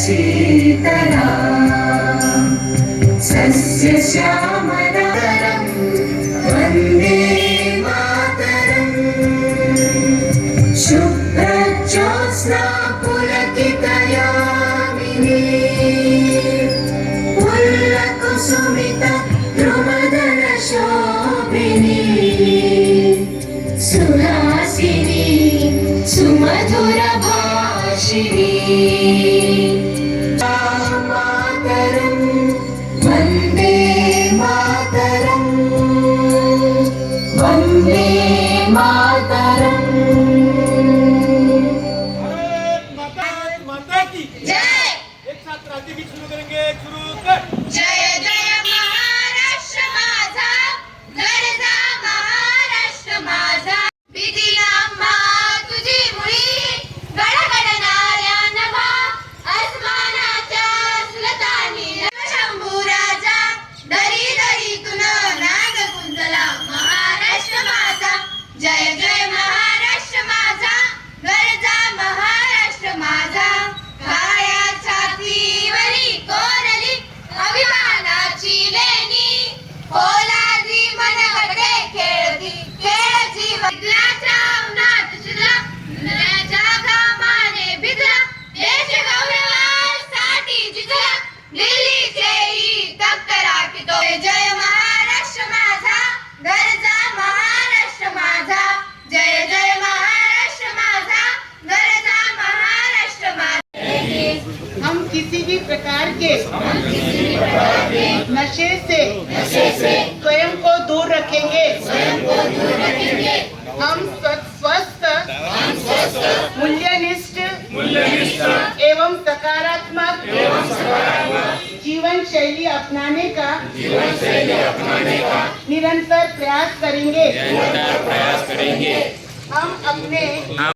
शीतला सस्यश्यामलां वन्दे मातरम् शुभ्रज्योत्स्ना पुलकितयामिनी पुल्लकुसुमिता द्रुमदलशोभिनी सुहासिनी सुमधुरभाषिणी मातरम् वन्दे मातरम् वन्दे मातरम्। भारत माता की जय। एक साथ राष्ट्रीय गीत शुरू करेंगे। शुरू कर। जय जय महाराष्ट्र माझा गरजा महाराष्ट्र माझा विधिनामा तुझी मुळी गडगडणाऱ्या नभा अस्मानाच्या सुलतानी शंभू राजा दरी दरीतून नाद गुंजला महाराष्ट्र माझा जय जय महाराष्ट्र माझा गरजा महाराष्ट्र माझा काळ्या छातीवरी कोरली अभिमानाची लेणी पोलादी मनगटे खेळती खेळ जीवनाच्या उन्हात शिरला दुनियाच्या घामाने भिजला देश गौरवासाठी जिंकला दिल्लीचे तख्त राखितो जय महाराष्ट्र माझा गरजा महाराष्ट्र माझा जय जय महाराष्ट्र माझा गरजा महाराष्ट्र माझा। हम किसी भी प्रकार के नशे से स्वयं को दूर रखेंगे। हम स्वस्थ मूल्यनिष्ठ एवं सकारात्मक जीवन शैली अपनाने का निरंतर प्रयास करेंगे। हम अपने